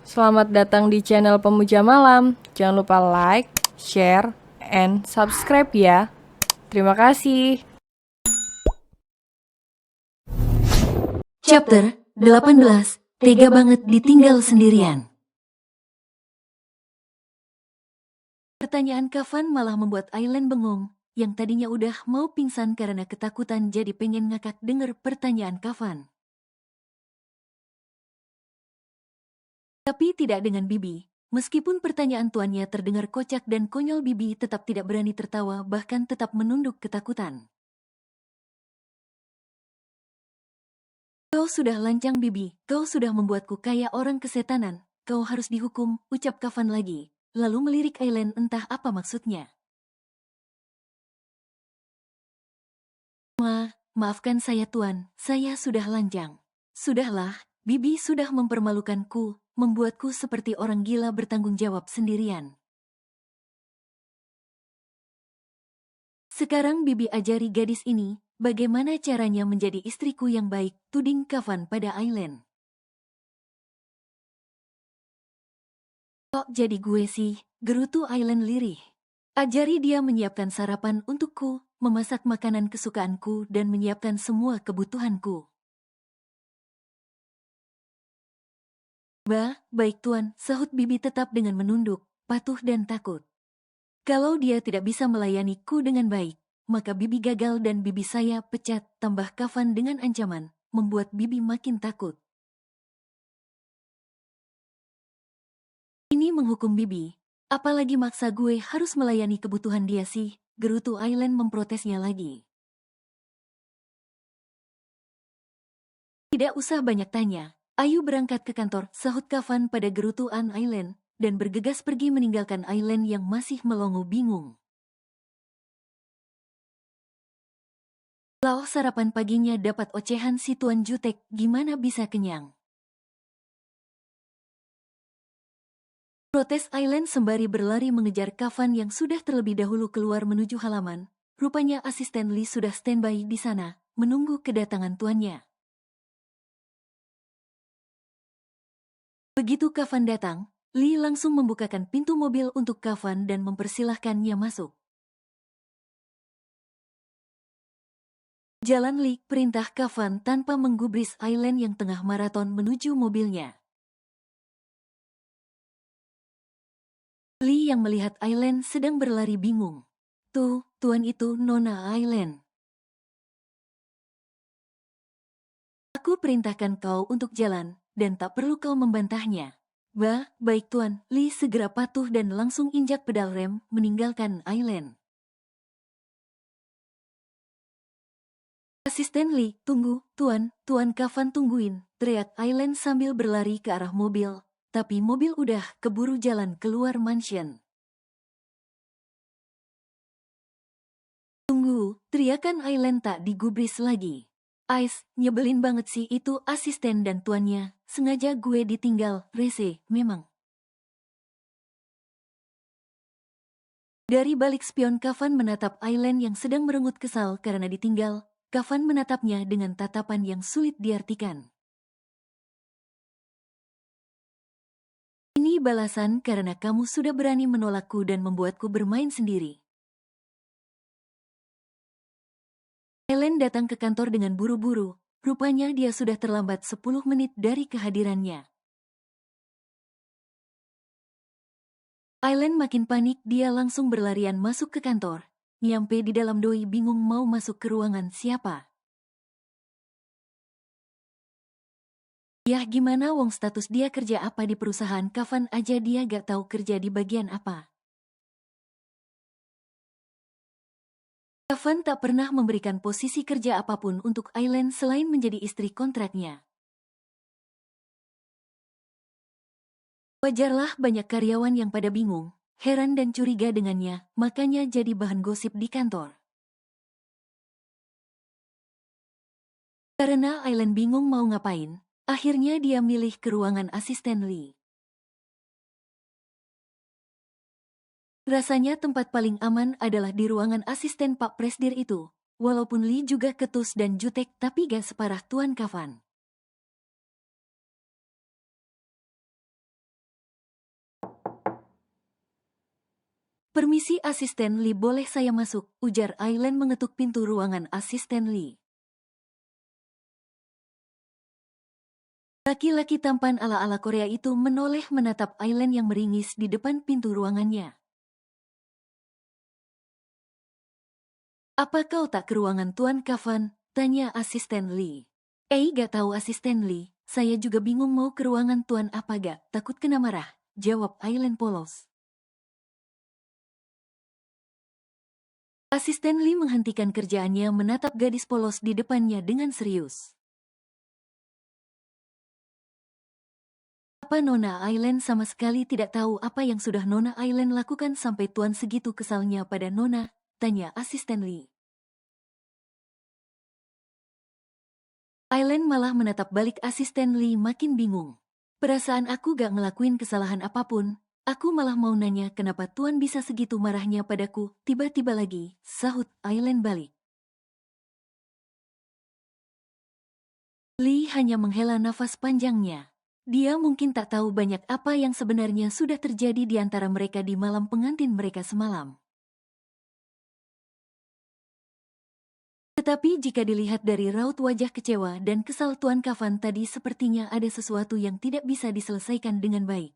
Selamat datang di channel Pemuja Malam. Jangan lupa like, share, and subscribe ya. Terima kasih. Chapter 18. Tega banget ditinggal sendirian. Pertanyaan Kafan malah membuat Aileen bengong. Yang tadinya udah mau pingsan karena ketakutan jadi pengen ngakak denger pertanyaan Kafan. Tapi tidak dengan Bibi. Meskipun pertanyaan tuannya terdengar kocak dan konyol, Bibi tetap tidak berani tertawa, bahkan tetap menunduk ketakutan. Kau sudah lancang, Bibi. Kau sudah membuatku kayak orang kesetanan. Kau harus dihukum, ucap Kafan lagi. Lalu melirik Aileen, entah apa maksudnya. Maafkan saya tuan, saya sudah lancang. Sudahlah, Bibi sudah mempermalukanku, membuatku seperti orang gila bertanggung jawab sendirian. Sekarang Bibi ajari gadis ini, bagaimana caranya menjadi istriku yang baik, tuding Kafan pada Aileen. Kok jadi gue sih, gerutu Aileen lirih. Ajari dia menyiapkan sarapan untukku, memasak makanan kesukaanku dan menyiapkan semua kebutuhanku. Baik tuan, sahut Bibi tetap dengan menunduk, patuh dan takut. Kalau dia tidak bisa melayaniku dengan baik, maka Bibi gagal dan Bibi saya pecat, tambah Kafan dengan ancaman, membuat Bibi makin takut. Ini menghukum Bibi, apalagi maksa gue harus melayani kebutuhan dia sih, gerutu Aileen memprotesnya lagi. Tidak usah banyak tanya, ayo berangkat ke kantor, sahut Kafan pada gerutuan Aileen, dan bergegas pergi meninggalkan Aileen yang masih melongo bingung. Kalau sarapan paginya dapat ocehan si Tuan Jutek, gimana bisa kenyang? Protes Aileen sembari berlari mengejar Kafan yang sudah terlebih dahulu keluar menuju halaman. Rupanya asisten Lee sudah standby di sana, menunggu kedatangan tuannya. Begitu Kafan datang, Lee langsung membukakan pintu mobil untuk Kafan dan mempersilahkannya masuk. Jalan Lee, perintah Kafan tanpa menggubris Aileen yang tengah maraton menuju mobilnya. Lee yang melihat Aileen sedang berlari bingung. Tuh, tuan itu Nona Aileen. Aku perintahkan kau untuk jalan, dan tak perlu kau membantahnya. Baik tuan, Lee segera patuh dan langsung injak pedal rem, meninggalkan Aileen. Asisten Lee, tunggu, tuan Kafan tungguin, teriak Aileen sambil berlari ke arah mobil. Tapi mobil udah keburu jalan keluar mansion. Tunggu, teriakan Aileen tak digubris lagi. Ais, nyebelin banget sih itu asisten dan tuannya, sengaja gue ditinggal, rese, memang. Dari balik spion Kafan menatap Aileen yang sedang merengut kesal karena ditinggal. Kafan menatapnya dengan tatapan yang sulit diartikan. Ini balasan karena kamu sudah berani menolakku dan membuatku bermain sendiri. Aileen datang ke kantor dengan buru-buru. Rupanya dia sudah terlambat 10 menit dari kehadirannya. Aileen makin panik, dia langsung berlarian masuk ke kantor. Nyampe di dalam doi bingung mau masuk ke ruangan siapa. Yah gimana wong status dia kerja apa di perusahaan Kafan aja dia gak tahu kerja di bagian apa. Kafan tak pernah memberikan posisi kerja apapun untuk Aileen selain menjadi istri kontraknya. Wajarlah banyak karyawan yang pada bingung, heran dan curiga dengannya, makanya jadi bahan gosip di kantor. Karena Aileen bingung mau ngapain, akhirnya dia milih ke ruangan asisten Lee. Rasanya tempat paling aman adalah di ruangan asisten Pak Presdir itu, walaupun Lee juga ketus dan jutek tapi gak separah Tuan Kafan. Permisi Asisten Lee, boleh saya masuk? Ujar Aileen mengetuk pintu ruangan Asisten Lee. Laki-laki tampan ala-ala Korea itu menoleh menatap Aileen yang meringis di depan pintu ruangannya. Apa kau tak ke ruangan Tuan Kavan? Tanya Asisten Lee. Gak tahu Asisten Lee, saya juga bingung mau ke ruangan Tuan apa gak, takut kena marah, jawab Aileen polos. Asisten Lee menghentikan kerjaannya menatap gadis polos di depannya dengan serius. Apa Nona Aileen sama sekali tidak tahu apa yang sudah Nona Aileen lakukan sampai Tuan segitu kesalnya pada Nona? Tanya Asisten Lee. Aileen malah menatap balik Asisten Lee makin bingung. Perasaan aku gak ngelakuin kesalahan apapun, aku malah mau nanya kenapa Tuan bisa segitu marahnya padaku, tiba-tiba lagi, sahut Aileen balik. Lee hanya menghela nafas panjangnya. Dia mungkin tak tahu banyak apa yang sebenarnya sudah terjadi di antara mereka di malam pengantin mereka semalam. Tetapi jika dilihat dari raut wajah kecewa dan kesal Tuan Kavan tadi, sepertinya ada sesuatu yang tidak bisa diselesaikan dengan baik.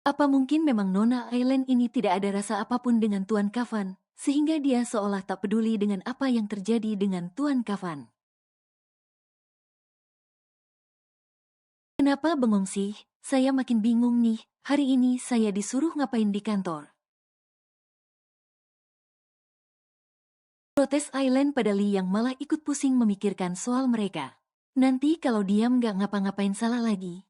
Apa mungkin memang Nona Aileen ini tidak ada rasa apapun dengan Tuan Kavan, sehingga dia seolah tak peduli dengan apa yang terjadi dengan Tuan Kavan? Kenapa bengong sih? Saya makin bingung nih, hari ini saya disuruh ngapain di kantor? Protes Aileen pada Lee yang malah ikut pusing memikirkan soal mereka. Nanti kalau diam gak ngapa-ngapain salah lagi.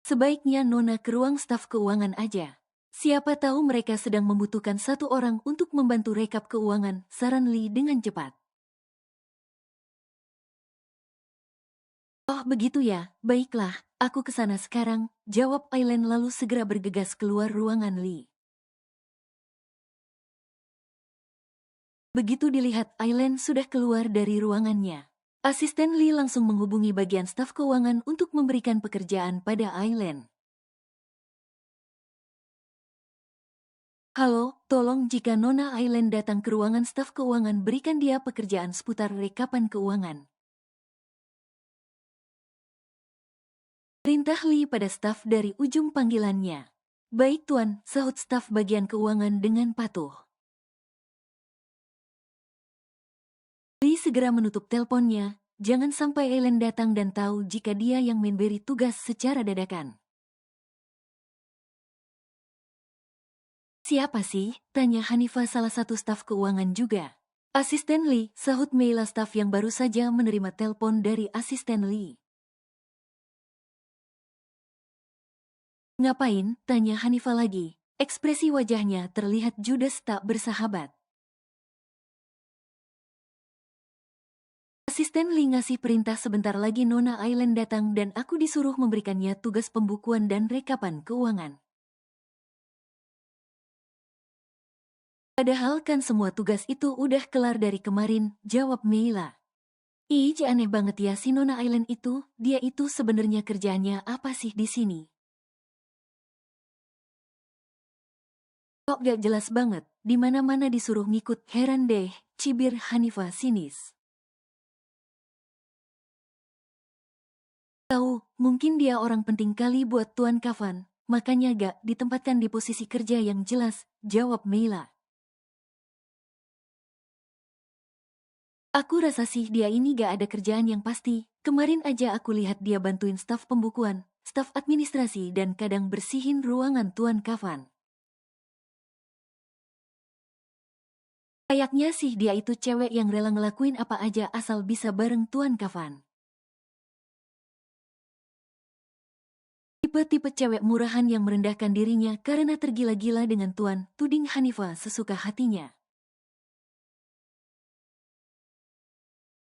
Sebaiknya Nona ke ruang staf keuangan aja. Siapa tahu mereka sedang membutuhkan satu orang untuk membantu rekap keuangan, saran Lee dengan cepat. Oh begitu ya, baiklah, aku kesana sekarang, jawab Aileen lalu segera bergegas keluar ruangan Lee. Begitu dilihat Aileen sudah keluar dari ruangannya, Asisten Lee langsung menghubungi bagian staf keuangan untuk memberikan pekerjaan pada Aileen. Halo, tolong jika Nona Aileen datang ke ruangan staf keuangan berikan dia pekerjaan seputar rekapan keuangan. Perintah Lee pada staf dari ujung panggilannya. Baik Tuan, sahut staf bagian keuangan dengan patuh. Lee segera menutup teleponnya, jangan sampai Aileen datang dan tahu jika dia yang memberi tugas secara dadakan. Siapa sih? Tanya Hanifa salah satu staf keuangan juga. Asisten Lee, sahut Meila staf yang baru saja menerima telepon dari Asisten Lee. Ngapain? Tanya Hanifa lagi. Ekspresi wajahnya terlihat judes tak bersahabat. Asisten Lee ngasih perintah sebentar lagi Nona Aileen datang dan aku disuruh memberikannya tugas pembukuan dan rekapan keuangan. Padahal kan semua tugas itu udah kelar dari kemarin, jawab Meila. Ih, aneh banget ya si Nona Aileen itu, dia itu sebenarnya kerjaannya apa sih di sini? Kok gak jelas banget, di mana-mana disuruh ngikut, heran deh, cibir Hanifa sinis. Tahu, mungkin dia orang penting kali buat Tuan Kavan, makanya gak ditempatkan di posisi kerja yang jelas, jawab Meila. Aku rasa sih dia ini gak ada kerjaan yang pasti, kemarin aja aku lihat dia bantuin staf pembukuan, staf administrasi dan kadang bersihin ruangan Tuan Kavan. Kayaknya sih dia itu cewek yang rela ngelakuin apa aja asal bisa bareng Tuan Kavan. Tipe-tipe cewek murahan yang merendahkan dirinya karena tergila-gila dengan Tuan, tuding Hanifa sesuka hatinya.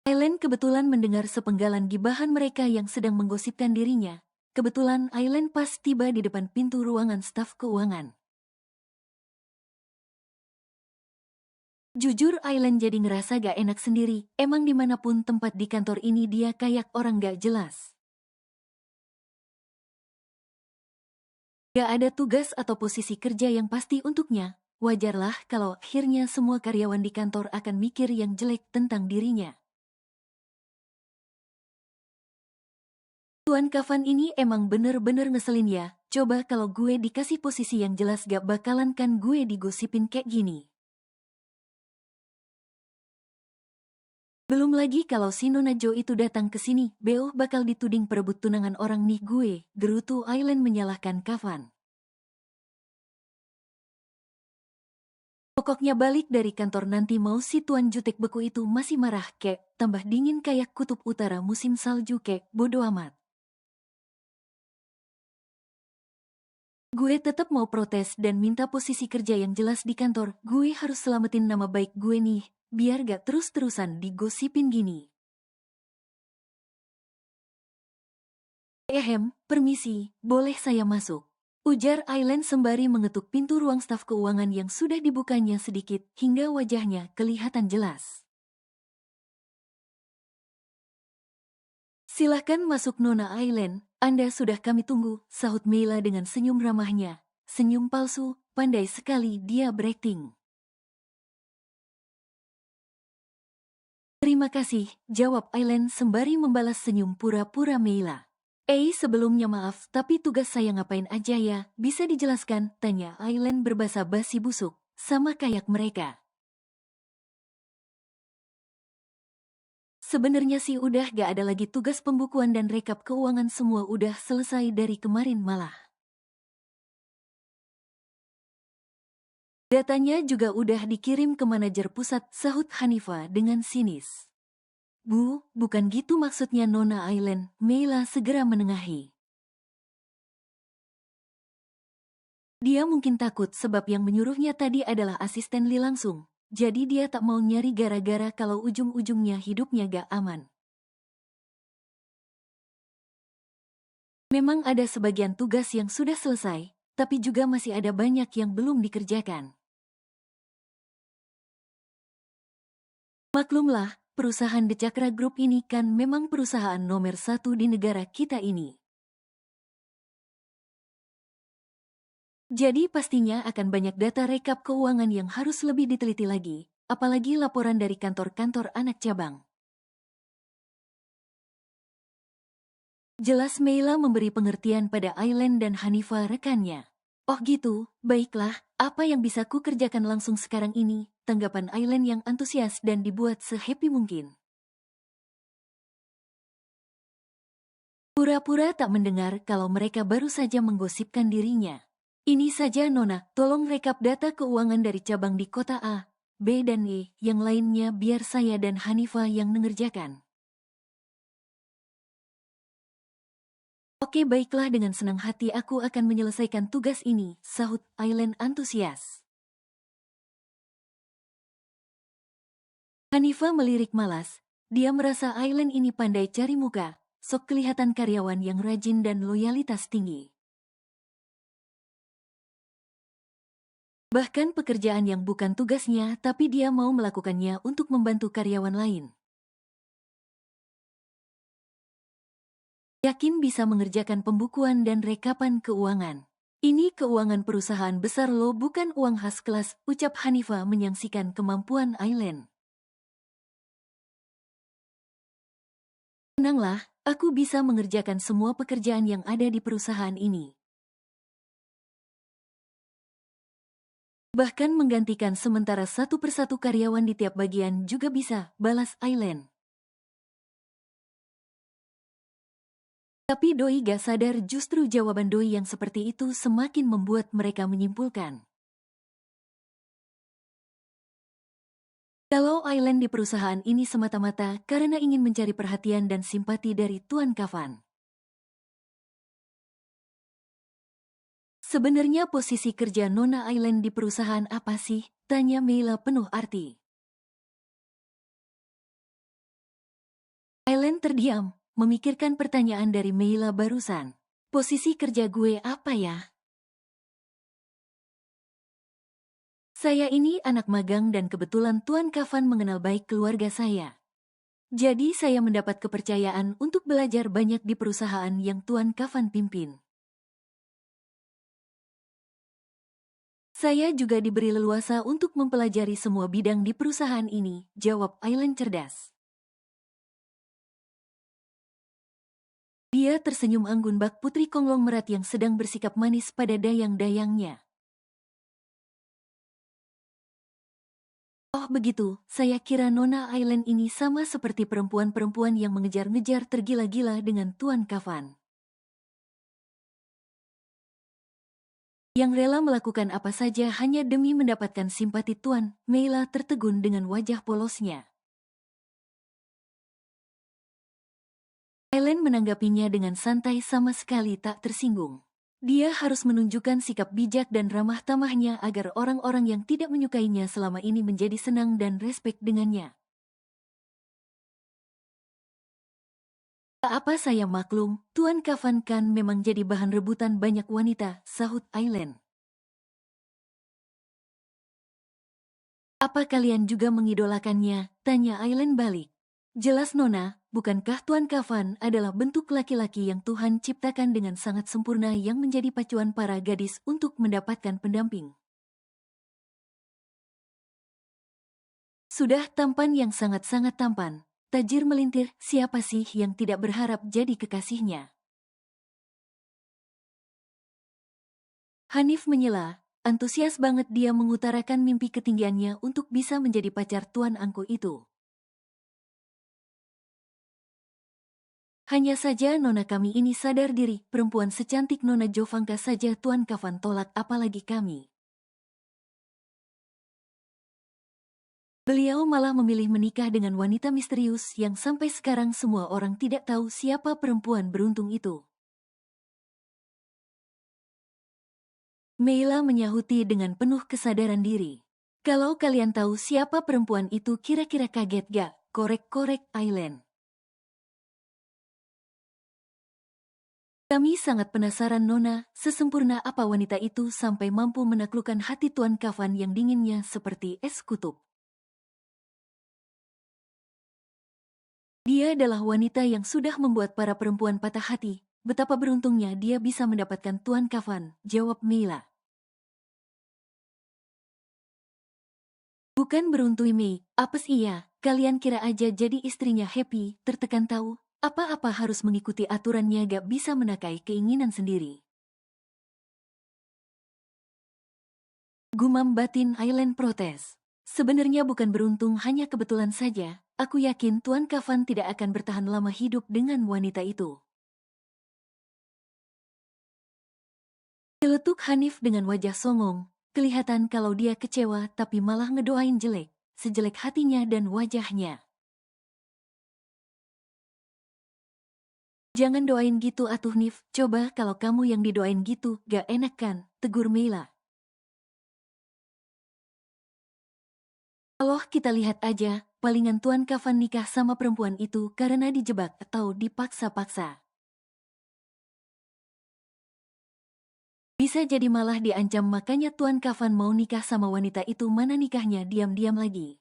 Aileen kebetulan mendengar sepenggalan gibahan mereka yang sedang menggosipkan dirinya. Kebetulan Aileen pas tiba di depan pintu ruangan staf keuangan. Jujur Aileen jadi ngerasa gak enak sendiri, emang dimanapun tempat di kantor ini dia kayak orang gak jelas. Gak ada tugas atau posisi kerja yang pasti untuknya. Wajarlah kalau akhirnya semua karyawan di kantor akan mikir yang jelek tentang dirinya. Tuan Kafan ini emang bener-bener ngeselin ya. Coba kalau gue dikasih posisi yang jelas gak bakalan kan gue digosipin kayak gini. Belum lagi kalau si Nona Jo itu datang ke sini, Beo bakal dituding perebut tunangan orang nih gue, gerutu Aileen menyalahkan Kafan. Pokoknya balik dari kantor nanti mau si Tuan Jutek beku itu masih marah kek, tambah dingin kayak kutub utara musim salju kek, bodo amat. Gue tetap mau protes dan minta posisi kerja yang jelas di kantor, gue harus selamatin nama baik gue nih, biar gak terus-terusan digosipin gini. Permisi, boleh saya masuk? Ujar Aileen sembari mengetuk pintu ruang staf keuangan yang sudah dibukanya sedikit hingga wajahnya kelihatan jelas. Silahkan masuk Nona Aileen, Anda sudah kami tunggu, sahut Meila dengan senyum ramahnya. Senyum palsu, pandai sekali dia berakting. Terima kasih, jawab Aileen sembari membalas senyum pura-pura Meila. Sebelumnya maaf, tapi tugas saya ngapain aja ya, bisa dijelaskan? Tanya Aileen berbahasa basi busuk, sama kayak mereka. Sebenarnya sih udah gak ada lagi tugas pembukuan dan rekap keuangan, semua udah selesai dari kemarin malah. Datanya juga udah dikirim ke manajer pusat, sahut Hanifa dengan sinis. Bu, bukan gitu maksudnya Nona Aileen, Meila segera menengahi. Dia mungkin takut sebab yang menyuruhnya tadi adalah asisten Li langsung. Jadi dia tak mau nyari gara-gara kalau ujung-ujungnya hidupnya gak aman. Memang ada sebagian tugas yang sudah selesai, tapi juga masih ada banyak yang belum dikerjakan. Maklumlah, perusahaan The Cakra Group ini kan memang perusahaan nomor 1 di negara kita ini. Jadi pastinya akan banyak data rekap keuangan yang harus lebih diteliti lagi, apalagi laporan dari kantor-kantor anak cabang. Jelas Meila memberi pengertian pada Aileen dan Hanifa rekannya. Oh gitu, baiklah, apa yang bisa ku kerjakan langsung sekarang ini, tanggapan Aileen yang antusias dan dibuat se-happy mungkin. Pura-pura tak mendengar kalau mereka baru saja menggosipkan dirinya. Ini saja Nona, tolong rekap data keuangan dari cabang di kota A, B dan E, yang lainnya biar saya dan Hanifa yang mengerjakan. Oke baiklah, dengan senang hati aku akan menyelesaikan tugas ini, sahut Aileen antusias. Hanifa melirik malas, dia merasa Aileen ini pandai cari muka, sok kelihatan karyawan yang rajin dan loyalitas tinggi. Bahkan pekerjaan yang bukan tugasnya tapi dia mau melakukannya untuk membantu karyawan lain. Yakin bisa mengerjakan pembukuan dan rekapan keuangan. Ini keuangan perusahaan besar lo, bukan uang khas kelas, ucap Hanifa menyaksikan kemampuan Aileen. Tenanglah, aku bisa mengerjakan semua pekerjaan yang ada di perusahaan ini. Bahkan menggantikan sementara satu persatu karyawan di tiap bagian juga bisa, balas Aileen. Tapi Doi gak sadar justru jawaban Doi yang seperti itu semakin membuat mereka menyimpulkan. Kalau Aileen di perusahaan ini semata-mata karena ingin mencari perhatian dan simpati dari Tuan Kafan. Sebenarnya posisi kerja Nona Aileen di perusahaan apa sih? Tanya Meila penuh arti. Aileen terdiam, memikirkan pertanyaan dari Meila barusan. Posisi kerja gue apa ya? Saya ini anak magang dan kebetulan Tuan Kafan mengenal baik keluarga saya. Jadi saya mendapat kepercayaan untuk belajar banyak di perusahaan yang Tuan Kafan pimpin. Saya juga diberi leluasa untuk mempelajari semua bidang di perusahaan ini, jawab Aileen cerdas. Dia tersenyum anggun bak putri konglomerat yang sedang bersikap manis pada dayang-dayangnya. Oh begitu, saya kira Nona Aileen ini sama seperti perempuan-perempuan yang mengejar-ngejar tergila-gila dengan Tuan Kafan. Yang rela melakukan apa saja hanya demi mendapatkan simpati Tuan. Meila tertegun dengan wajah polosnya. Aileen menanggapinya dengan santai sama sekali tak tersinggung. Dia harus menunjukkan sikap bijak dan ramah tamahnya agar orang-orang yang tidak menyukainya selama ini menjadi senang dan respek dengannya. Tak apa saya maklum, Tuan Kafan kan memang jadi bahan rebutan banyak wanita, sahut Aileen. Apa kalian juga mengidolakannya? Tanya Aileen balik. Jelas Nona, bukankah Tuan Kafan adalah bentuk laki-laki yang Tuhan ciptakan dengan sangat sempurna yang menjadi pacuan para gadis untuk mendapatkan pendamping? Sudah tampan yang sangat-sangat tampan. Tajir melintir, siapa sih yang tidak berharap jadi kekasihnya? Hanif menyela, antusias banget dia mengutarakan mimpi ketinggiannya untuk bisa menjadi pacar Tuan Angku itu. Hanya saja Nona kami ini sadar diri, perempuan secantik Nona Jovanka saja Tuan Kafan tolak apalagi kami. Beliau malah memilih menikah dengan wanita misterius yang sampai sekarang semua orang tidak tahu siapa perempuan beruntung itu. Meila menyahuti dengan penuh kesadaran diri. Kalau kalian tahu siapa perempuan itu kira-kira kaget gak? Korek-korek Aileen. Kami sangat penasaran Nona, sesempurna apa wanita itu sampai mampu menaklukkan hati Tuan Kafan yang dinginnya seperti es kutub. Dia adalah wanita yang sudah membuat para perempuan patah hati. Betapa beruntungnya dia bisa mendapatkan Tuan Kafan, jawab Meila. Bukan beruntung Mei, apes iya, kalian kira aja jadi istrinya happy, tertekan tahu, apa-apa harus mengikuti aturannya gak bisa menakai keinginan sendiri. Gumam batin Aileen protes. Sebenarnya bukan beruntung hanya kebetulan saja, aku yakin Tuan Kafan tidak akan bertahan lama hidup dengan wanita itu. Celetuk Hanif dengan wajah songong, kelihatan kalau dia kecewa tapi malah ngedoain jelek, sejelek hatinya dan wajahnya. Jangan doain gitu atuh Nif, coba kalau kamu yang didoain gitu, gak enak kan, tegur Meila. Allah kita lihat aja, palingan Tuan Kafan nikah sama perempuan itu karena dijebak atau dipaksa-paksa. Bisa jadi malah diancam makanya Tuan Kafan mau nikah sama wanita itu mana nikahnya diam-diam lagi.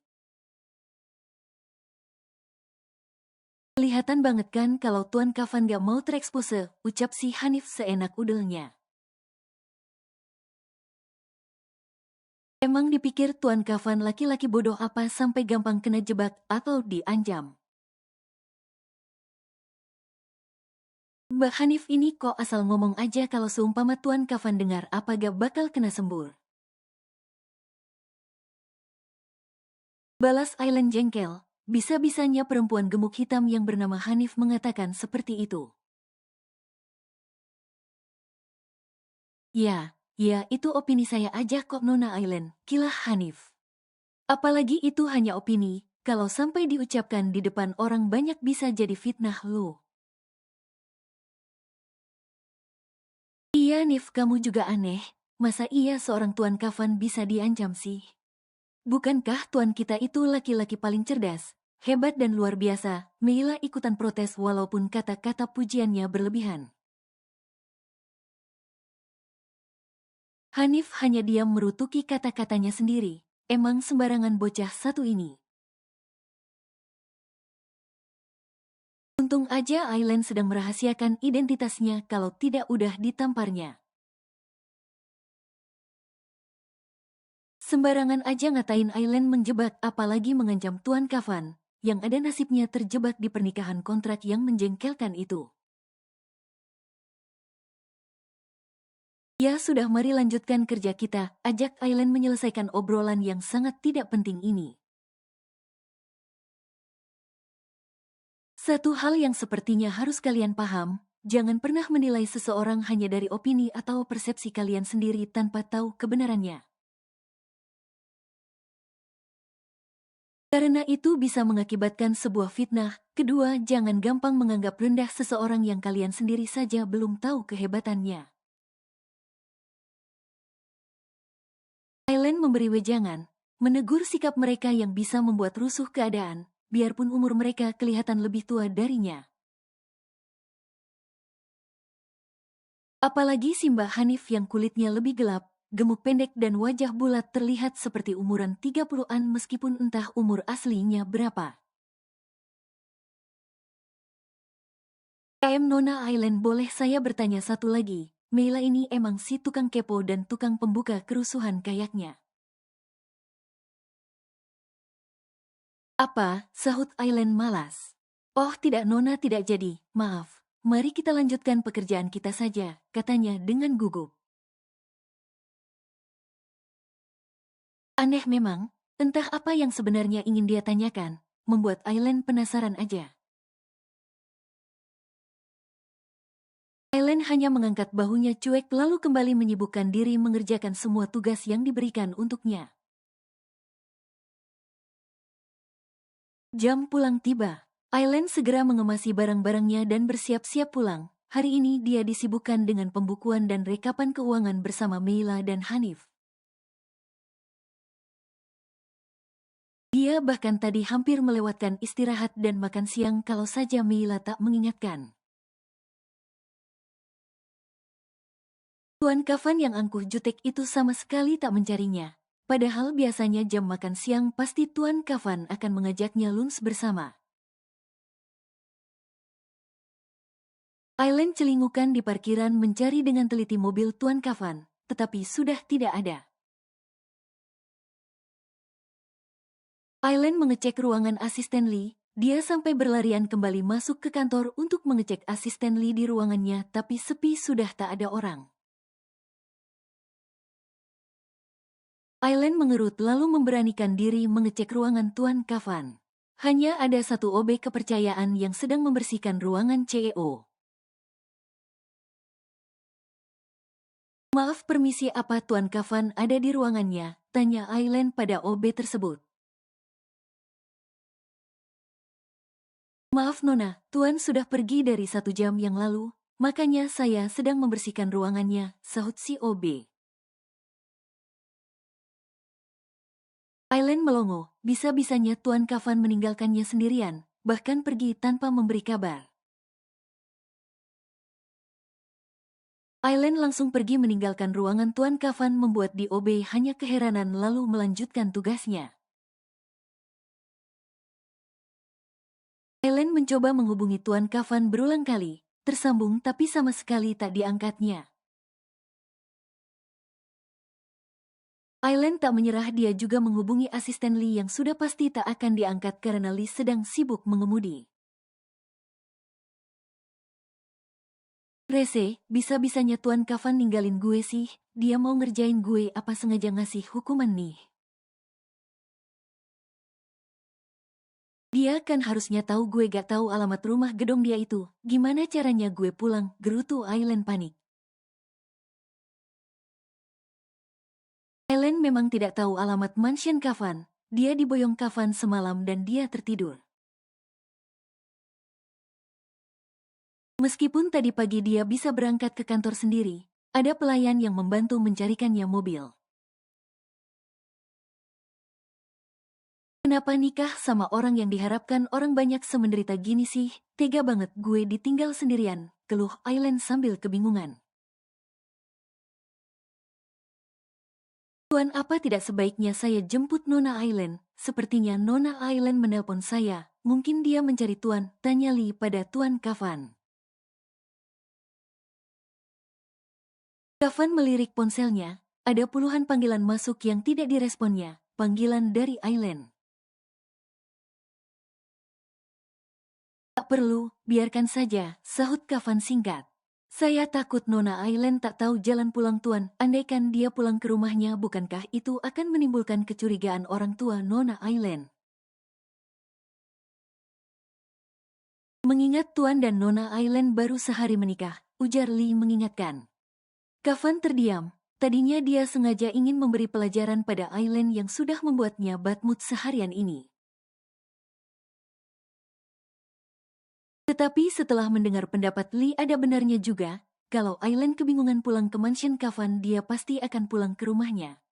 Kelihatan banget kan kalau Tuan Kafan gak mau terekspose, ucap si Hanif seenak udelnya. Emang dipikir Tuan Kafan laki-laki bodoh apa sampai gampang kena jebak atau diancam? Mbak Hanif ini kok asal ngomong aja kalau seumpama Tuan Kafan dengar apa gak bakal kena sembur. Balas Aileen jengkel, bisa-bisanya perempuan gemuk hitam yang bernama Hanif mengatakan seperti itu. Ya itu opini saya aja kok Nona Aileen, kilah Hanif. Apalagi itu hanya opini, kalau sampai diucapkan di depan orang banyak bisa jadi fitnah lo. Iya Nif kamu juga aneh, masa iya seorang Tuan Kafan bisa diancam sih? Bukankah Tuan kita itu laki-laki paling cerdas, hebat dan luar biasa? Meila ikutan protes walaupun kata-kata pujiannya berlebihan. Hanif hanya diam merutuki kata-katanya sendiri. Emang sembarangan bocah satu ini. Untung aja Aileen sedang merahasiakan identitasnya kalau tidak udah ditamparnya. Sembarangan aja ngatain Aileen menjebak, apalagi mengancam Tuan Kafan, yang ada nasibnya terjebak di pernikahan kontrak yang menjengkelkan itu. Ya sudah, mari lanjutkan kerja kita, ajak Aileen menyelesaikan obrolan yang sangat tidak penting ini. Satu hal yang sepertinya harus kalian paham, jangan pernah menilai seseorang hanya dari opini atau persepsi kalian sendiri tanpa tahu kebenarannya. Karena itu bisa mengakibatkan sebuah fitnah. Kedua, jangan gampang menganggap rendah seseorang yang kalian sendiri saja belum tahu kehebatannya. Aileen memberi wejangan, menegur sikap mereka yang bisa membuat rusuh keadaan, biarpun umur mereka kelihatan lebih tua darinya. Apalagi si Mbak Hanif yang kulitnya lebih gelap, gemuk pendek dan wajah bulat terlihat seperti umuran 30-an meskipun entah umur aslinya berapa. Nona Aileen, boleh saya bertanya satu lagi? Meila ini emang si tukang kepo dan tukang pembuka kerusuhan kayaknya. Apa? Sahut Aileen malas. Oh tidak Nona, tidak jadi, maaf. Mari kita lanjutkan pekerjaan kita saja, katanya dengan gugup. Aneh memang, entah apa yang sebenarnya ingin dia tanyakan, membuat Aileen penasaran aja. Aileen hanya mengangkat bahunya cuek lalu kembali menyibukkan diri mengerjakan semua tugas yang diberikan untuknya. Jam pulang tiba. Aileen segera mengemasi barang-barangnya dan bersiap-siap pulang. Hari ini dia disibukkan dengan pembukuan dan rekapan keuangan bersama Meila dan Hanif. Dia bahkan tadi hampir melewatkan istirahat dan makan siang kalau saja Meila tak mengingatkan. Tuan Kafan yang angkuh jutek itu sama sekali tak mencarinya. Padahal biasanya jam makan siang pasti Tuan Kafan akan mengajaknya lunch bersama. Aileen celingukan di parkiran mencari dengan teliti mobil Tuan Kafan, tetapi sudah tidak ada. Aileen mengecek ruangan asisten Lee, dia sampai berlarian kembali masuk ke kantor untuk mengecek asisten Lee di ruangannya, tapi sepi, sudah tak ada orang. Aileen mengerut lalu memberanikan diri mengecek ruangan Tuan Kafan. Hanya ada satu OB kepercayaan yang sedang membersihkan ruangan CEO. Maaf, permisi, apa Tuan Kafan ada di ruangannya? Tanya Aileen pada OB tersebut. Maaf Nona, Tuan sudah pergi dari 1 jam yang lalu, makanya saya sedang membersihkan ruangannya, sahut si OB. Aileen melongo, bisa-bisanya Tuan Kafan meninggalkannya sendirian, bahkan pergi tanpa memberi kabar. Aileen langsung pergi meninggalkan ruangan Tuan Kafan membuat di OB hanya keheranan lalu melanjutkan tugasnya. Aileen mencoba menghubungi Tuan Kafan berulang kali, tersambung tapi sama sekali tak diangkatnya. Aileen tak menyerah, dia juga menghubungi asisten Lee yang sudah pasti tak akan diangkat karena Lee sedang sibuk mengemudi. Rese, bisa-bisanya Tuan Kafan ninggalin gue sih, dia mau ngerjain gue apa sengaja ngasih hukuman nih. Dia kan harusnya tahu gue gak tahu alamat rumah gedong dia itu, gimana caranya gue pulang, gerutu Aileen panik. Aileen memang tidak tahu alamat mansion Kafan, dia diboyong Kafan semalam dan dia tertidur. Meskipun tadi pagi dia bisa berangkat ke kantor sendiri, ada pelayan yang membantu mencarikannya mobil. Kenapa nikah sama orang yang diharapkan orang banyak semenderita gini sih? Tega banget gue ditinggal sendirian, keluh Aileen sambil kebingungan. Tuan, apa tidak sebaiknya saya jemput Nona Aileen? Sepertinya Nona Aileen menelpon saya, mungkin dia mencari Tuan, tanya Lee pada Tuan Kafan. Kafan melirik ponselnya, ada puluhan panggilan masuk yang tidak diresponnya, panggilan dari Aileen. Tak perlu, biarkan saja, sahut Kafan singkat. Saya takut Nona Aileen tak tahu jalan pulang Tuan, andaikan dia pulang ke rumahnya bukankah itu akan menimbulkan kecurigaan orang tua Nona Aileen. Mengingat Tuan dan Nona Aileen baru sehari menikah, ujar Lee mengingatkan. Kafan terdiam, tadinya dia sengaja ingin memberi pelajaran pada Aileen yang sudah membuatnya bad mood seharian ini. Tetapi setelah mendengar pendapat Lee ada benarnya juga, kalau Aileen kebingungan pulang ke mansion Kafan dia pasti akan pulang ke rumahnya.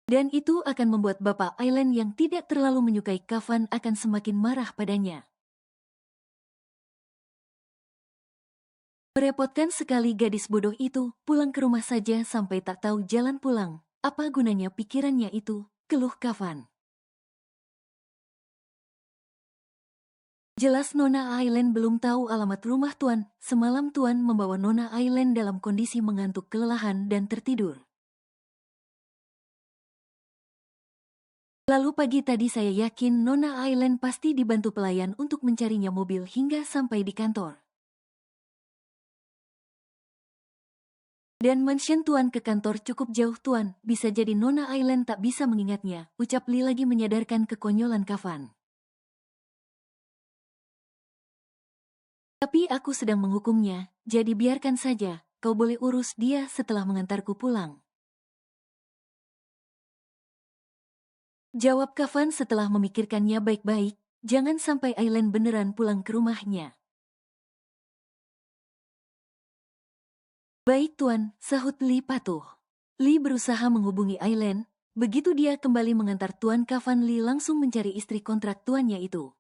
Dan itu akan membuat bapak Aileen yang tidak terlalu menyukai Kafan akan semakin marah padanya. Merepotkan sekali gadis bodoh itu, pulang ke rumah saja sampai tak tahu jalan pulang. Apa gunanya pikirannya itu, keluh Kafan. Jelas Nona Aileen belum tahu alamat rumah Tuan. Semalam Tuan membawa Nona Aileen dalam kondisi mengantuk kelelahan dan tertidur. Lalu pagi tadi saya yakin Nona Aileen pasti dibantu pelayan untuk mencarinya mobil hingga sampai di kantor. Dan mansion Tuan ke kantor cukup jauh Tuan, bisa jadi Nona Aileen tak bisa mengingatnya, ucap Lee lagi menyadarkan kekonyolan Kafan. Tapi aku sedang menghukumnya, jadi biarkan saja, kau boleh urus dia setelah mengantarku pulang. Jawab Kafan setelah memikirkannya baik-baik, jangan sampai Aileen beneran pulang ke rumahnya. Baik Tuan, sahut Lee patuh. Lee berusaha menghubungi Aileen, begitu dia kembali mengantar Tuan Kafan Lee langsung mencari istri kontrak tuannya itu.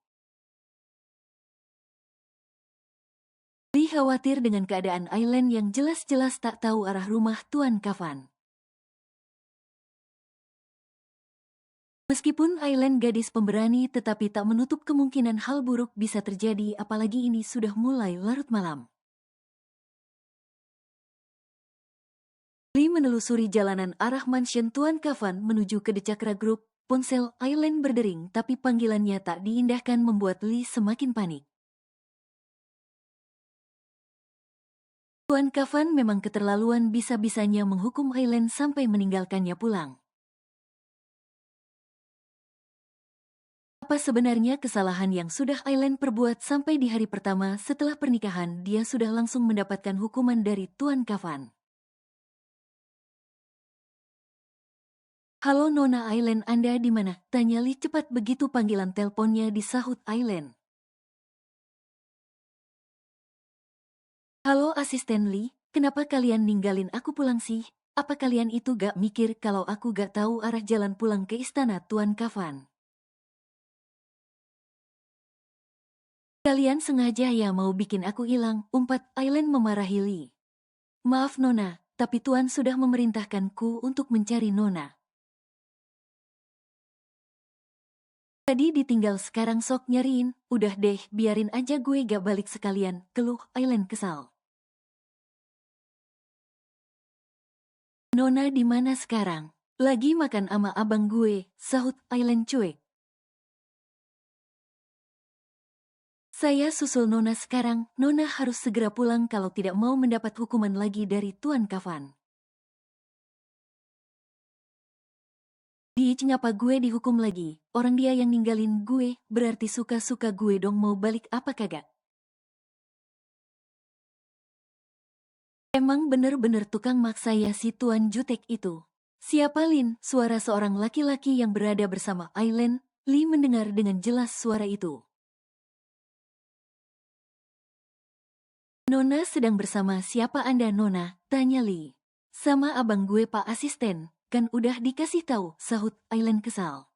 Lee khawatir dengan keadaan Aileen yang jelas-jelas tak tahu arah rumah Tuan Kafan. Meskipun Aileen gadis pemberani tetapi tak menutup kemungkinan hal buruk bisa terjadi apalagi ini sudah mulai larut malam. Lee menelusuri jalanan arah mansion Tuan Kafan menuju ke Decakra Group, ponsel Aileen berdering tapi panggilannya tak diindahkan membuat Lee semakin panik. Tuan Kafan memang keterlaluan bisa-bisanya menghukum Aileen sampai meninggalkannya pulang. Apa sebenarnya kesalahan yang sudah Aileen perbuat sampai di hari pertama setelah pernikahan dia sudah langsung mendapatkan hukuman dari Tuan Kafan? Halo Nona Aileen, Anda di mana? Tanya Lee cepat begitu panggilan teleponnya disahut Aileen. Halo asisten Lee, kenapa kalian ninggalin aku pulang sih? Apa kalian itu gak mikir kalau aku gak tahu arah jalan pulang ke istana Tuan Kafan? Kalian sengaja ya mau bikin aku hilang, umpat Aileen memarahi Lee. Maaf Nona, tapi Tuan sudah memerintahkanku untuk mencari Nona. Tadi ditinggal sekarang sok nyariin, udah deh biarin aja gue gak balik sekalian, keluh Aileen kesal. Nona di mana sekarang? Lagi makan ama abang gue, sahut Aileen cuek. Saya susul Nona sekarang, Nona harus segera pulang kalau tidak mau mendapat hukuman lagi dari Tuan Kafan. Ngapa gue dihukum lagi? Orang dia yang ninggalin gue, berarti suka-suka gue dong mau balik apa kagak? Emang bener-bener tukang maksa ya si Tuan Jutek itu. Siapa Lin? Suara seorang laki-laki yang berada bersama Aileen. Lee mendengar dengan jelas suara itu. Nona sedang bersama siapa Anda Nona? Tanya Lee. Sama abang gue Pak Asisten, kan udah dikasih tahu, sahut Aileen kesal.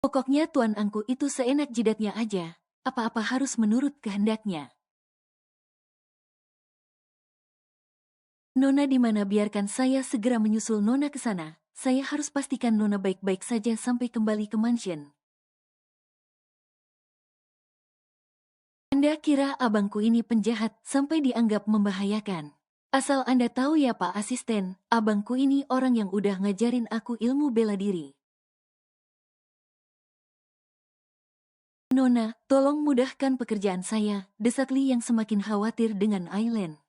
Pokoknya Tuan Angku itu seenak jidatnya aja, apa-apa harus menurut kehendaknya. Nona di mana biarkan saya segera menyusul Nona ke sana, saya harus pastikan Nona baik-baik saja sampai kembali ke mansion. Anda kira abangku ini penjahat sampai dianggap membahayakan. Asal Anda tahu ya Pak Asisten, abangku ini orang yang udah ngajarin aku ilmu bela diri. Nona, tolong mudahkan pekerjaan saya, desak Lee yang semakin khawatir dengan Aileen.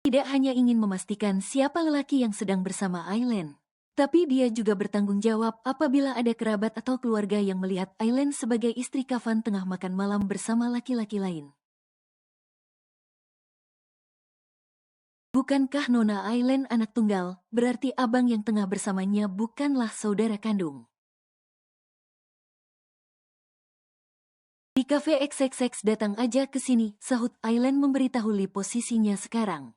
Tidak hanya ingin memastikan siapa lelaki yang sedang bersama Aileen, tapi dia juga bertanggung jawab apabila ada kerabat atau keluarga yang melihat Aileen sebagai istri Kafan tengah makan malam bersama laki-laki lain. Bukankah Nona Aileen anak tunggal, berarti abang yang tengah bersamanya bukanlah saudara kandung. Di kafe XXX datang aja ke sini, sahut Aileen memberitahu Lee posisinya sekarang.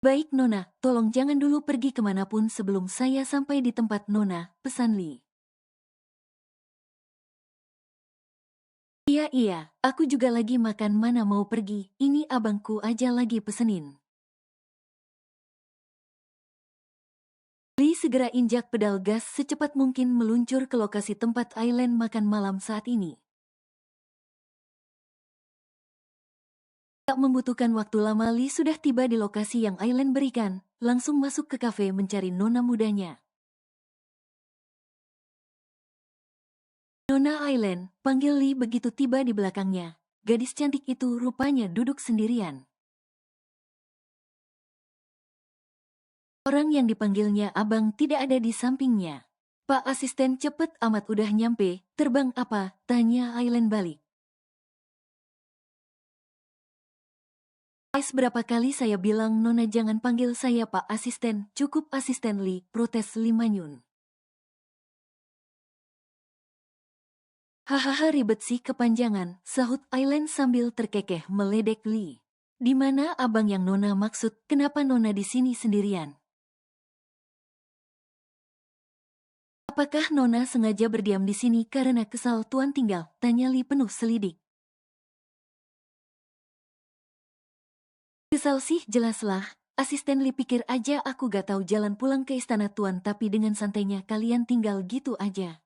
Baik Nona, tolong jangan dulu pergi kemanapun sebelum saya sampai di tempat Nona, pesan Lee. Iya, aku juga lagi makan mana mau pergi, ini abangku aja lagi pesenin. Lee segera injak pedal gas secepat mungkin meluncur ke lokasi tempat Aileen makan malam saat ini. Tak membutuhkan waktu lama Lee sudah tiba di lokasi yang Aileen berikan, langsung masuk ke kafe mencari nona mudanya. Nona Aileen, panggil Lee begitu tiba di belakangnya. Gadis cantik itu rupanya duduk sendirian. Orang yang dipanggilnya abang tidak ada di sampingnya. Pak Asisten cepet amat udah nyampe, terbang apa? Tanya Aileen balik. Berapa kali saya bilang Nona jangan panggil saya Pak Asisten, cukup Asisten Lee, protes Lee manyun. Hahaha ribet sih kepanjangan, sahut Aileen sambil terkekeh meledek Lee. Di mana abang yang Nona maksud, kenapa Nona di sini sendirian? Apakah Nona sengaja berdiam di sini karena kesal Tuan tinggal? Tanya Lee penuh selidik. Kesal sih jelaslah, Asisten Lee pikir aja aku gak tahu jalan pulang ke istana Tuan tapi dengan santainya kalian tinggal gitu aja.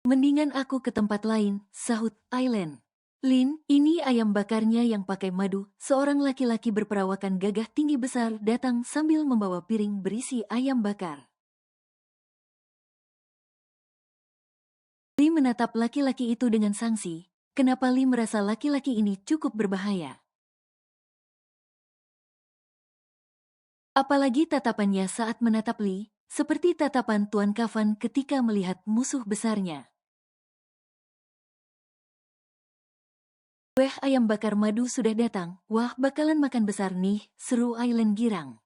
Mendingan aku ke tempat lain, sahut Aileen. Lin, ini ayam bakarnya yang pakai madu. Seorang laki-laki berperawakan gagah tinggi besar datang sambil membawa piring berisi ayam bakar. Lee menatap laki-laki itu dengan sangsi. Kenapa Lee merasa laki-laki ini cukup berbahaya? Apalagi tatapannya saat menatap Lee, seperti tatapan Tuan Kafan ketika melihat musuh besarnya. Ayam bakar madu sudah datang. Wah, bakalan makan besar nih, seru Aileen girang.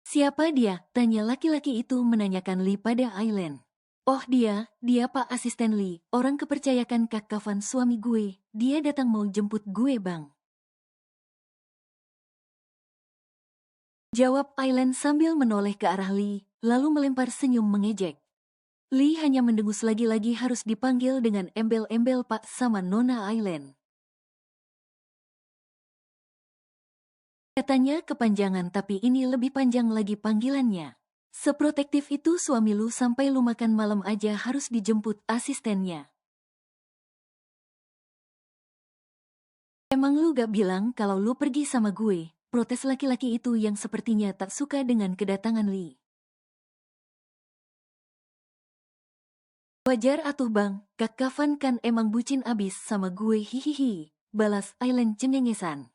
Siapa dia? Tanya laki-laki itu menanyakan Lee pada Aileen. Oh dia Pak Asisten Lee, orang kepercayakan Kak Kafan suami gue. Dia datang mau jemput gue bang. Jawab Aileen sambil menoleh ke arah Lee, lalu melempar senyum mengejek. Lee hanya mendengus lagi-lagi harus dipanggil dengan embel-embel Pak sama Nona Aileen. Katanya kepanjangan tapi ini lebih panjang lagi panggilannya. Seprotektif itu suami lu sampai lu makan malam aja harus dijemput asistennya. Emang lu gak bilang kalau lu pergi sama gue? Protes laki-laki itu yang sepertinya tak suka dengan kedatangan Lee. Wajar atuh bang, Kak Kafan kan emang bucin abis sama gue hihihi, balas Aileen cengengesan.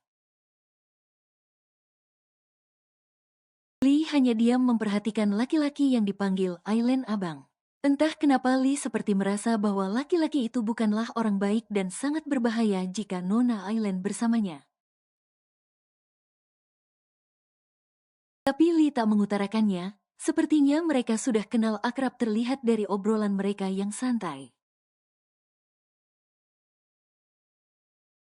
Lee hanya diam memperhatikan laki-laki yang dipanggil Aileen abang. Entah kenapa Lee seperti merasa bahwa laki-laki itu bukanlah orang baik dan sangat berbahaya jika Nona Aileen bersamanya. Tapi Lee tak mengutarakannya, sepertinya mereka sudah kenal akrab terlihat dari obrolan mereka yang santai.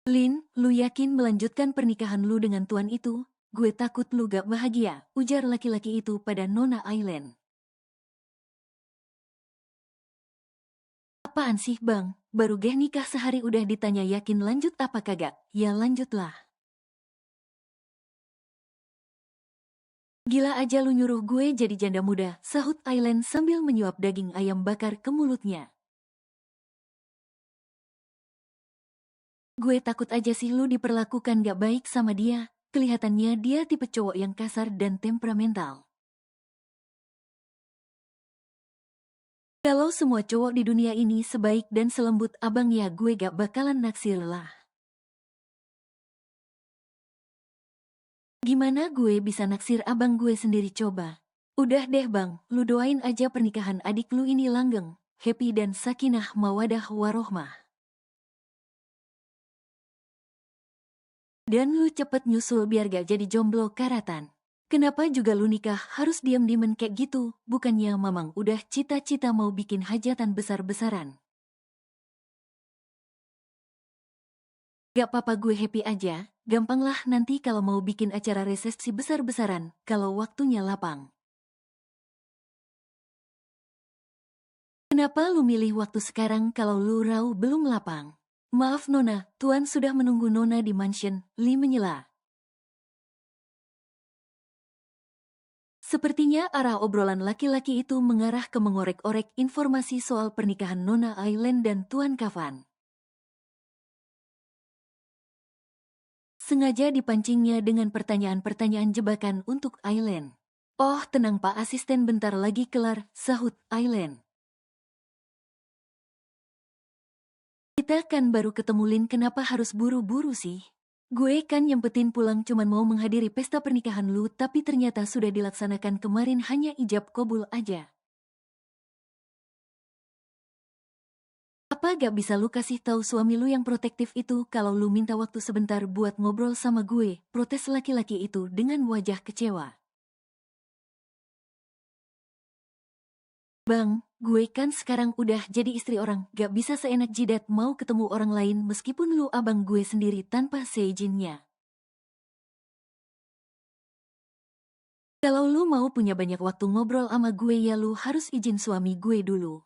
Lin, lu yakin melanjutkan pernikahan lu dengan tuan itu? Gue takut lu gak bahagia, ujar laki-laki itu pada Nona Aileen. Apaan sih bang, baru geh nikah sehari udah ditanya yakin lanjut apa kagak? Ya lanjutlah. Gila aja lu nyuruh gue jadi janda muda, sahut Aileen sambil menyuap daging ayam bakar ke mulutnya. Gue takut aja sih lu diperlakukan gak baik sama dia. Kelihatannya dia tipe cowok yang kasar dan temperamental. Kalau semua cowok di dunia ini sebaik dan selembut abang ya gue gak bakalan naksir lah. Gimana gue bisa naksir abang gue sendiri coba? Udah deh bang, lu doain aja pernikahan adik lu ini langgeng, happy dan sakinah mawadah warohmah. Dan lu cepet nyusul biar gak jadi jomblo karatan. Kenapa juga lu nikah harus diam-diaman kayak gitu, bukannya mamang udah cita-cita mau bikin hajatan besar-besaran. Gak apa-apa gue happy aja, gampang lah nanti kalau mau bikin acara resepsi besar-besaran, kalau waktunya lapang. Kenapa lu milih waktu sekarang kalau lu rau belum lapang? Maaf Nona, Tuan sudah menunggu Nona di mansion, Li menyela. Sepertinya arah obrolan laki-laki itu mengarah ke mengorek-orek informasi soal pernikahan Nona Aileen dan Tuan Kafan. Sengaja dipancingnya dengan pertanyaan-pertanyaan jebakan untuk Aileen. Oh tenang Pak Asisten bentar lagi kelar, sahut Aileen. Kita kan baru ketemu Lin kenapa harus buru-buru sih? Gue kan nyempetin pulang cuman mau menghadiri pesta pernikahan lu tapi ternyata sudah dilaksanakan kemarin hanya ijab kabul aja. Apa gak bisa lu kasih tahu suami lu yang protektif itu kalau lu minta waktu sebentar buat ngobrol sama gue, protes laki-laki itu dengan wajah kecewa. Bang, gue kan sekarang udah jadi istri orang, gak bisa seenak jidat mau ketemu orang lain meskipun lu abang gue sendiri tanpa seizinnya. Kalau lu mau punya banyak waktu ngobrol sama gue ya lu harus izin suami gue dulu.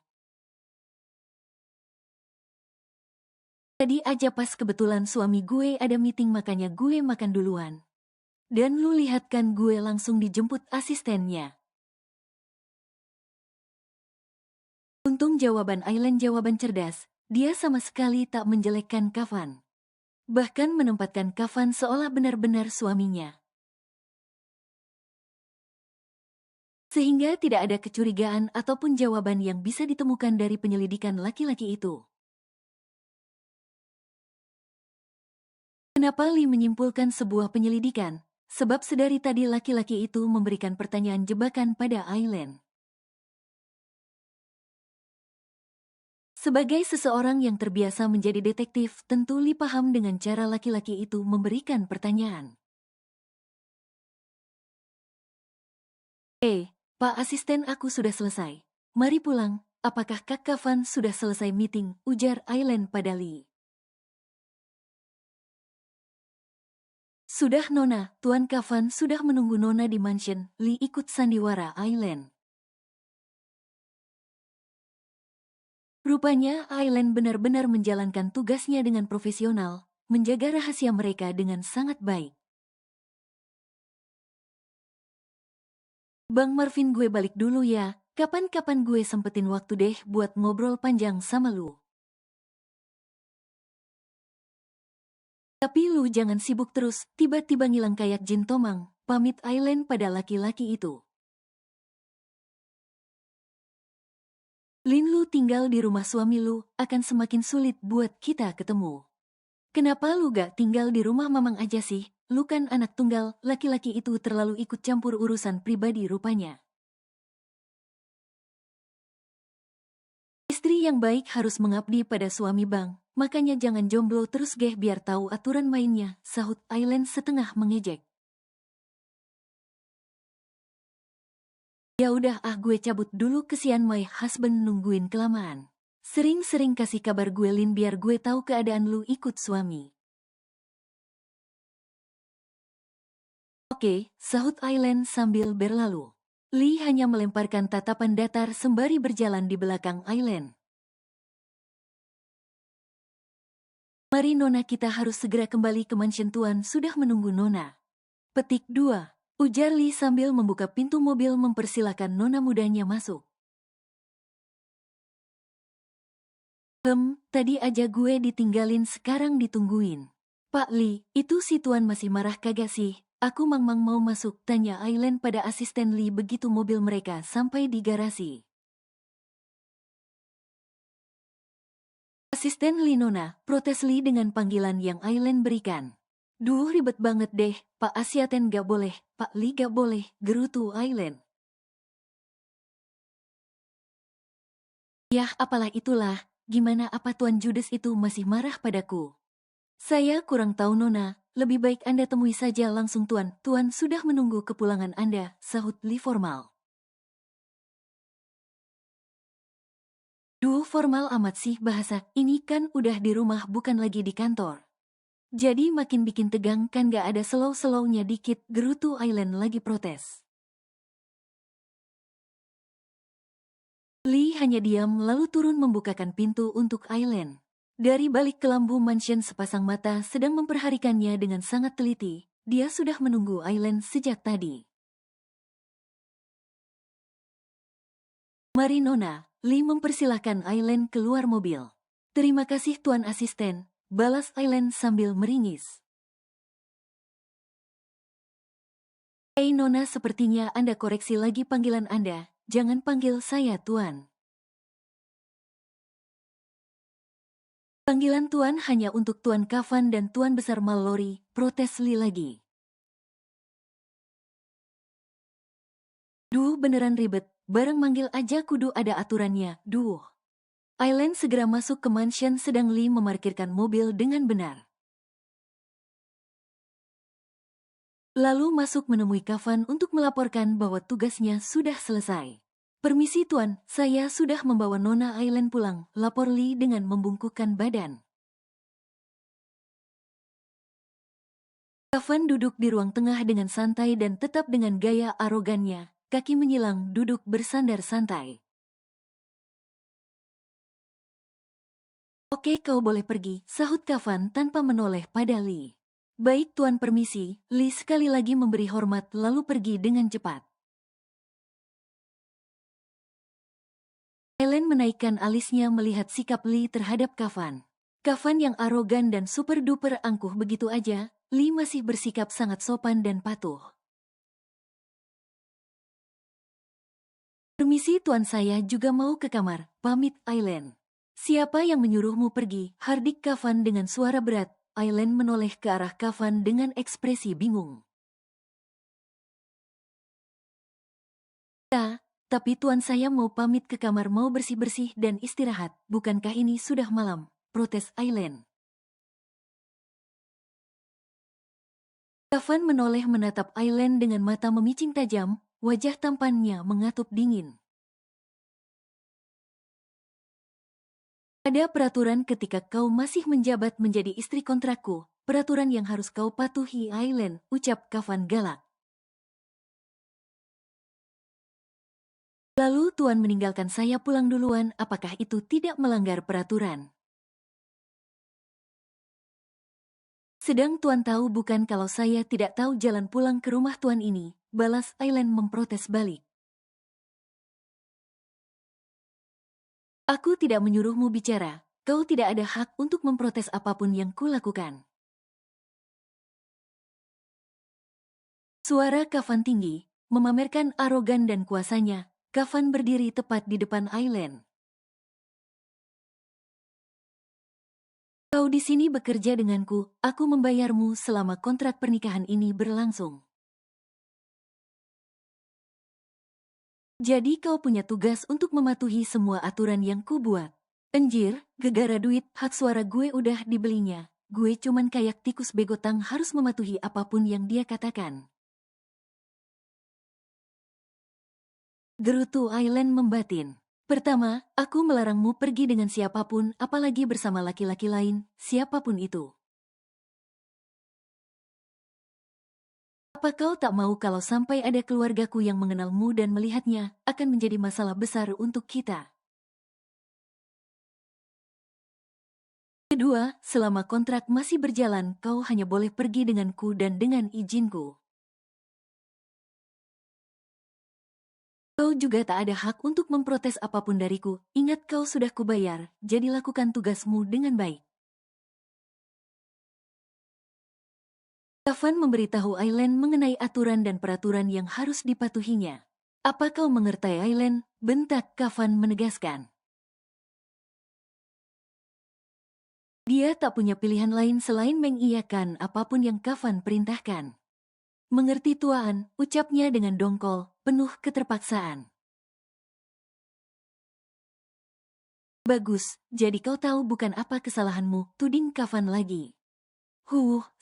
Tadi aja pas kebetulan suami gue ada meeting makanya gue makan duluan. Dan lu lihat kan gue langsung dijemput asistennya. Untung jawaban Aileen jawaban cerdas, dia sama sekali tak menjelekkan Kafan. Bahkan menempatkan Kafan seolah benar-benar suaminya. Sehingga tidak ada kecurigaan ataupun jawaban yang bisa ditemukan dari penyelidikan laki-laki itu. Kenapa Lee menyimpulkan sebuah penyelidikan? Sebab sedari tadi laki-laki itu memberikan pertanyaan jebakan pada Aileen. Sebagai seseorang yang terbiasa menjadi detektif, tentu Lee paham dengan cara laki-laki itu memberikan pertanyaan. Pak Asisten aku sudah selesai. Mari pulang, apakah Kak Kafan sudah selesai meeting? Ujar Aileen pada Lee. Sudah Nona, Tuan Kafan sudah menunggu Nona di mansion. Lee ikut sandiwara Aileen. Rupanya Aileen benar-benar menjalankan tugasnya dengan profesional, menjaga rahasia mereka dengan sangat baik. Bang Marvin gue balik dulu ya, kapan-kapan gue sempetin waktu deh buat ngobrol panjang sama lu. Tapi lu jangan sibuk terus, tiba-tiba ngilang kayak jin tomang, pamit Aileen pada laki-laki itu. Lin lu tinggal di rumah suami lu, akan semakin sulit buat kita ketemu. Kenapa lu gak tinggal di rumah mamang aja sih? Lu kan anak tunggal, laki-laki itu terlalu ikut campur urusan pribadi rupanya. Istri yang baik harus mengabdi pada suami bang, makanya jangan jomblo terus geh biar tahu aturan mainnya, sahut Aileen setengah mengejek. Ya udah gue cabut dulu kesian my husband nungguin kelamaan. Sering-sering kasih kabar gue Lin biar gue tahu keadaan lu ikut suami. Oke, sahut Aileen sambil berlalu. Lee hanya melemparkan tatapan datar sembari berjalan di belakang Aileen. Mari Nona kita harus segera kembali ke mansion Tuan sudah menunggu Nona. Petik 2. Ujar Lee sambil membuka pintu mobil mempersilahkan nona mudanya masuk. Tadi aja gue ditinggalin sekarang ditungguin. Pak Lee, itu si Tuan masih marah kagak sih? Aku mang mau masuk, tanya Aileen pada asisten Lee begitu mobil mereka sampai di garasi. Asisten Lee nona, protes Lee dengan panggilan yang Aileen berikan. Duh ribet banget deh, Pak Asiaten gak boleh, Pak Lee gak boleh, gerutu Aileen. Yah apalah itulah, gimana apa Tuan Judes itu masih marah padaku? Saya kurang tahu nona, lebih baik Anda temui saja langsung Tuan. Tuan sudah menunggu kepulangan Anda, sahut Lee formal. Duh formal amat sih bahasa, ini kan udah di rumah bukan lagi di kantor. Jadi makin bikin tegang kan gak ada slow-slownya dikit, gerutu Aileen lagi protes. Lee hanya diam lalu turun membukakan pintu untuk Aileen. Dari balik kelambu mansion sepasang mata sedang memperhatikannya dengan sangat teliti. Dia sudah menunggu Aileen sejak tadi. Mari Nona, Lee mempersilahkan Aileen keluar mobil. Terima kasih Tuan Asisten, balas Aileen sambil meringis. Nona sepertinya Anda koreksi lagi panggilan Anda, jangan panggil saya Tuan. Panggilan Tuan hanya untuk Tuan Kavan dan Tuan Besar Mallory, protes Lee lagi. Duh beneran ribet, bareng manggil aja kudu ada aturannya, duh. Aileen segera masuk ke mansion sedang Lee memarkirkan mobil dengan benar. Lalu masuk menemui Kavan untuk melaporkan bahwa tugasnya sudah selesai. Permisi Tuan, saya sudah membawa Nona Aileen pulang, lapor Lee dengan membungkukkan badan. Kavan duduk di ruang tengah dengan santai dan tetap dengan gaya arogannya, kaki menyilang duduk bersandar santai. Oke kau boleh pergi, sahut Kavan tanpa menoleh pada Lee. Baik Tuan permisi, Lee sekali lagi memberi hormat lalu pergi dengan cepat. Aileen menaikkan alisnya melihat sikap Lee terhadap Kavan. Kavan yang arogan dan super duper angkuh begitu aja, Lee masih bersikap sangat sopan dan patuh. Permisi Tuan saya juga mau ke kamar, pamit Aileen. Siapa yang menyuruhmu pergi? Hardik Kavan dengan suara berat. Aileen menoleh ke arah Kavan dengan ekspresi bingung. Tapi Tuan saya mau pamit ke kamar mau bersih-bersih dan istirahat. Bukankah ini sudah malam? Protes Aileen. Kavan menoleh menatap Aileen dengan mata memicing tajam, wajah tampannya mengatup dingin. Ada peraturan ketika kau masih menjabat menjadi istri kontrakku, peraturan yang harus kau patuhi Aileen, ucap Kavan galak. Lalu Tuan meninggalkan saya pulang duluan, apakah itu tidak melanggar peraturan? Sedang Tuan tahu bukan kalau saya tidak tahu jalan pulang ke rumah Tuan ini, balas Aileen memprotes balik. Aku tidak menyuruhmu bicara, kau tidak ada hak untuk memprotes apapun yang kulakukan. Suara Kavan tinggi, memamerkan arogan dan kuasanya. Kavan berdiri tepat di depan Aileen. Kau di sini bekerja denganku, aku membayarmu selama kontrak pernikahan ini berlangsung. Jadi kau punya tugas untuk mematuhi semua aturan yang kubuat. Anjir, gegara duit, hak suara gue udah dibelinya. Gue cuman kayak tikus begotang harus mematuhi apapun yang dia katakan. Gerutu Aileen membatin. Pertama, aku melarangmu pergi dengan siapapun, apalagi bersama laki-laki lain, siapapun itu. Apa kau tak mau kalau sampai ada keluargaku yang mengenalmu dan melihatnya, akan menjadi masalah besar untuk kita? Kedua, selama kontrak masih berjalan, kau hanya boleh pergi denganku dan dengan izinku. Kau juga tak ada hak untuk memprotes apapun dariku. Ingat kau sudah kubayar, jadi lakukan tugasmu dengan baik. Kafan memberitahu Aileen mengenai aturan dan peraturan yang harus dipatuhinya. Apa kau mengerti Aileen? Bentak Kafan menegaskan. Dia tak punya pilihan lain selain mengiyakan apapun yang Kafan perintahkan. Mengerti tuan, ucapnya dengan dongkol, penuh keterpaksaan. Bagus, jadi kau tahu bukan apa kesalahanmu, tuding Kafan lagi.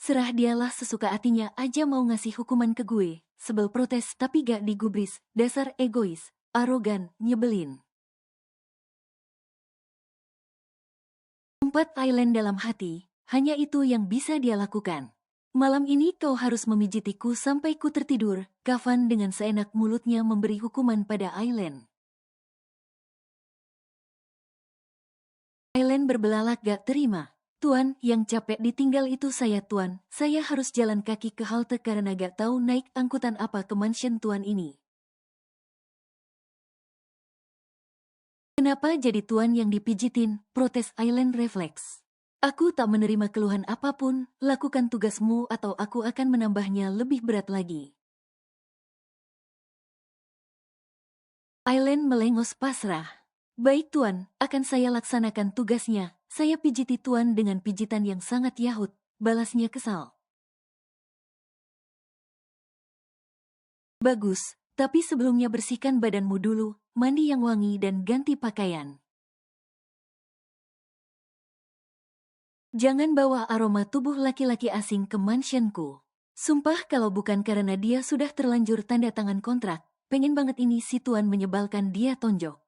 Serah dialah sesuka hatinya aja mau ngasih hukuman ke gue. Sebel protes tapi gak digubris, dasar egois, arogan, nyebelin. Empat Aileen dalam hati, hanya itu yang bisa dia lakukan. Malam ini kau harus memijitiku sampai ku tertidur, Kafan dengan seenak mulutnya memberi hukuman pada Aileen. Aileen berbelalak gak terima. Tuan, yang capek ditinggal itu saya tuan. Saya harus jalan kaki ke halte karena gak tahu naik angkutan apa ke mansion tuan ini. Kenapa jadi tuan yang dipijitin? Protes Aileen refleks. Aku tak menerima keluhan apapun, lakukan tugasmu atau aku akan menambahnya lebih berat lagi. Aileen melengos pasrah. Baik tuan, akan saya laksanakan tugasnya. Saya pijiti tuan dengan pijitan yang sangat yahut, balasnya kesal. Bagus, tapi sebelumnya bersihkan badanmu dulu, mandi yang wangi dan ganti pakaian. Jangan bawa aroma tubuh laki-laki asing ke mansionku. Sumpah kalau bukan karena dia sudah terlanjur tanda tangan kontrak, pengen banget ini si tuan menyebalkan dia tonjok.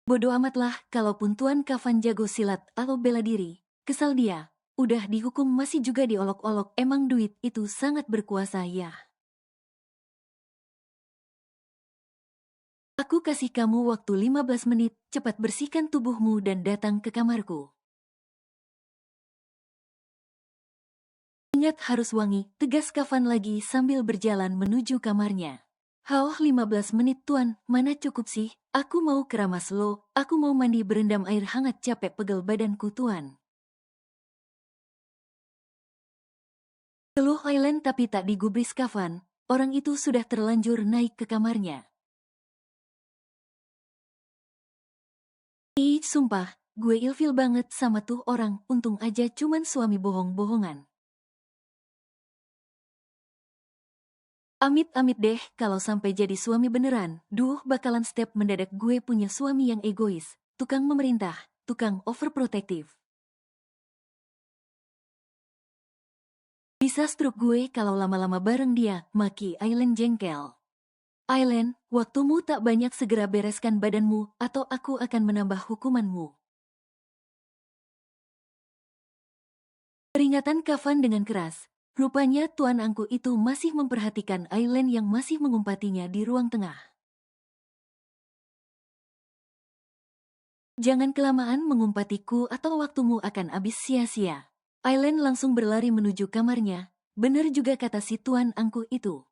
Bodoh amatlah, kalaupun tuan Kafan jago silat atau bela diri, kesal dia. Udah dihukum masih juga diolok-olok, emang duit itu sangat berkuasa ya. Aku kasih kamu waktu 15 menit, cepat bersihkan tubuhmu dan datang ke kamarku. Ingat harus wangi, tegas Kafan lagi sambil berjalan menuju kamarnya. 15 menit tuan, mana cukup sih? Aku mau keramas lo, aku mau mandi berendam air hangat capek pegel badanku tuan. Keluh Aileen tapi tak digubris Kafan, orang itu sudah terlanjur naik ke kamarnya. Sumpah, gue ilfil banget sama tuh orang, untung aja cuman suami bohong-bohongan. Amit-amit deh kalau sampai jadi suami beneran, bakalan step mendadak gue punya suami yang egois, tukang memerintah, tukang overprotective. Bisa stroke gue kalau lama-lama bareng dia, maki Aileen jengkel. Aileen, waktumu tak banyak, segera bereskan badanmu atau aku akan menambah hukumanmu. Peringatan Kafan dengan keras. Rupanya tuan angku itu masih memperhatikan Aileen yang masih mengumpatinya di ruang tengah. Jangan kelamaan mengumpatiku atau waktumu akan habis sia-sia. Aileen langsung berlari menuju kamarnya. Benar juga kata si tuan angku itu.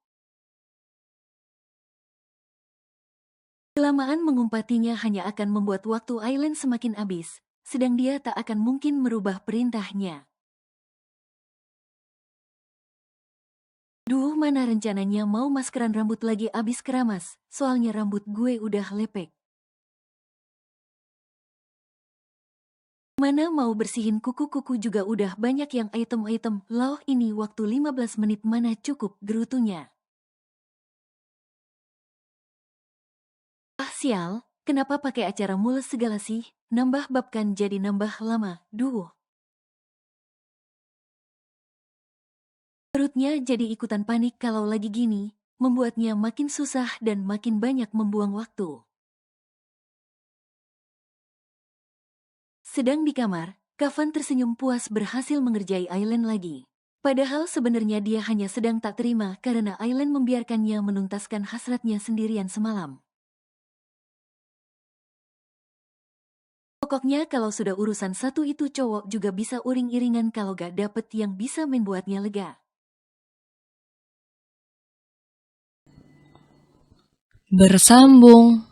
Kelamaan mengumpatinya hanya akan membuat waktu Aileen semakin habis, sedang dia tak akan mungkin merubah perintahnya. Mana rencananya mau maskeran rambut lagi abis keramas, soalnya rambut gue udah lepek. Mana mau bersihin kuku-kuku juga udah banyak yang item-item, loh ini waktu 15 menit mana cukup, gerutunya. Sial, kenapa pakai acara mules segala sih, nambah babkan jadi nambah lama, Perutnya jadi ikutan panik kalau lagi gini, membuatnya makin susah dan makin banyak membuang waktu. Sedang di kamar, Kafan tersenyum puas berhasil mengerjai Aileen lagi. Padahal sebenarnya dia hanya sedang tak terima karena Aileen membiarkannya menuntaskan hasratnya sendirian semalam. Pokoknya kalau sudah urusan satu itu cowok juga bisa uring-iringan kalau gak dapet yang bisa membuatnya lega. bersambung.